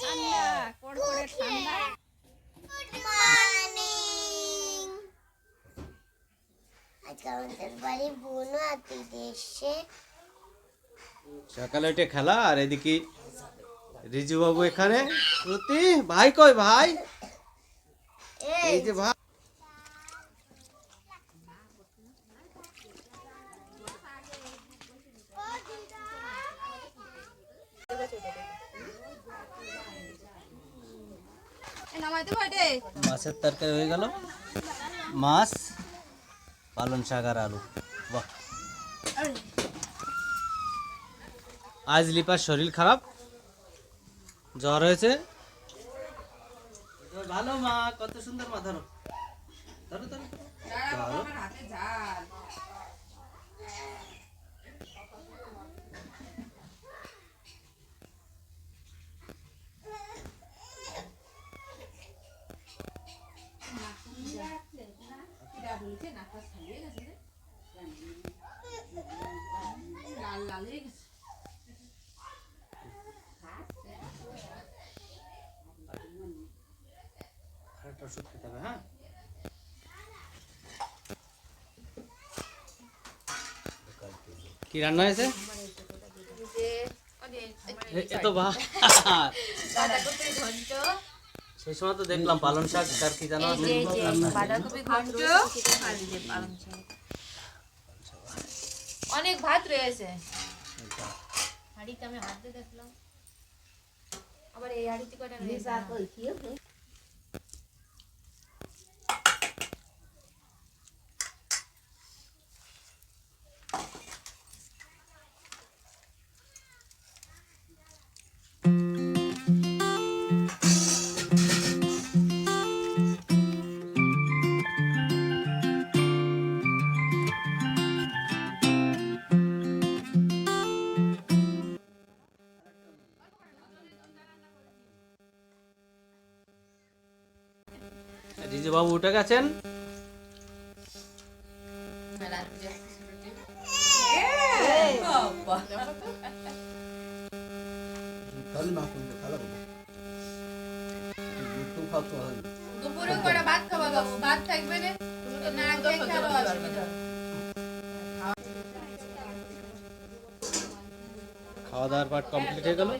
ঠান্ডা কড়কড়ে ঠান্ডা। Good morning. আজকে আমাদের বাড়ি বোনও আত্মীয় এসছে। সকালে উঠে খেলা আর এদিকে রিজু বাবু এখানে। শ্রুতি ভাই কই ভাই? এই যে ভাই। মাছের তরকারি হয়ে গেল, মাছ, পালং শাক আর আলু। বাহ, আজ লিপার শরীর খারাপ, জ্বর হয়েছে। ভালো মা, কত সুন্দর মা। ধরো ধরো ধরো ধরো। আরেকটা ওষুধ খেতে হবে, হ্যাঁ? কি রান্না হয়েছে? সেই সময় তো দেখলাম পালং শাক আর কি জানো, অনেক ভাত রয়েছে হাড়িতে, আমি হাতে দেখলাম। আবার এই হাড়িতে কটা রয়েছে? রিজু বাবু উঠে গেছেন। দুপুরে করে ভাত খাওয়া বাবু, ভাত থাকবে না, তুমি তো না খেয়ে খাওয়া অসুবিধা। খাওয়া দাওয়ার পার্ট কমপ্লিট হয়ে গেল।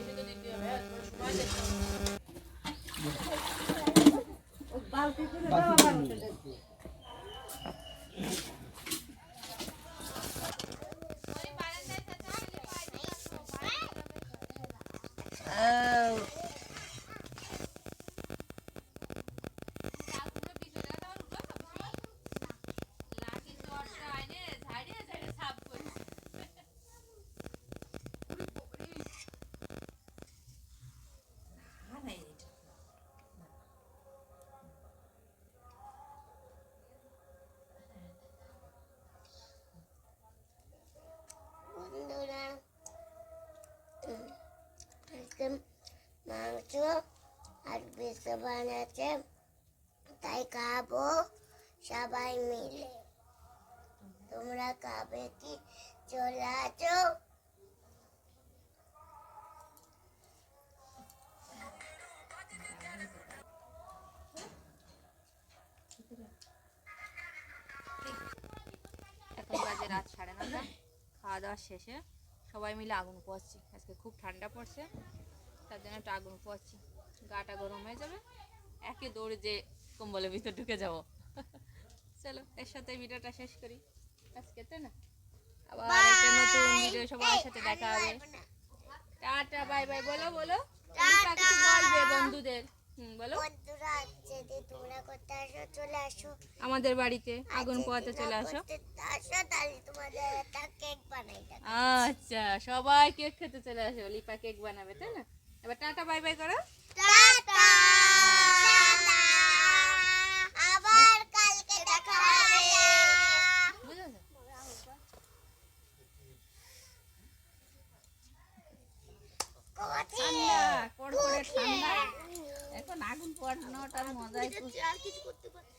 বন্ধুরা, আজকে মাংস আর বেসন বানাচ্ছে, তাই খাবো সবাই মিলে। তোমরা খাবে কি? চলে আসো। এখন বাজে রাত 9:30। খাওয়া দাওয়া শেষে সবাই মিলে আগুন পোয়াচ্ছি। আজকে খুব ঠান্ডা পড়ছে, তার জন্য একটা আগুন পোয়াচ্ছি। গাটা গরম হয়ে যাবে, একে দৌড়ে যে কম্বলের ভিতর ঢুকে যাব। চলো এর সাথে ভিডিওটা শেষ করি আজকে, তাই না? আবার একটা নতুন ভিডিও সবার সাথে দেখা হবে। Tata bye bye. বলো বলো, কিছু বলবে বন্ধুদের? বলো। বন্ধুরা, যদি তোমরা করতে আসো, চলে আসো আমাদের বাড়িতে আগুন পোয়াতে চলে আসো। তাহলে তোমাদের একটা কেক বানাই দেব। আচ্ছা, সবাই কেক খেতে চলে আসো, লিপা কেক বানাবে, তাই না? এবার টাটা বাই বাই করো। টাটা। আবার কালকে দেখা হবে। বুঝেছো? ঠান্ডা কড়কড়ে ঠান্ডা, এখন আগুন পোয়ানোটার মজাই আর কিছু করতে পারি।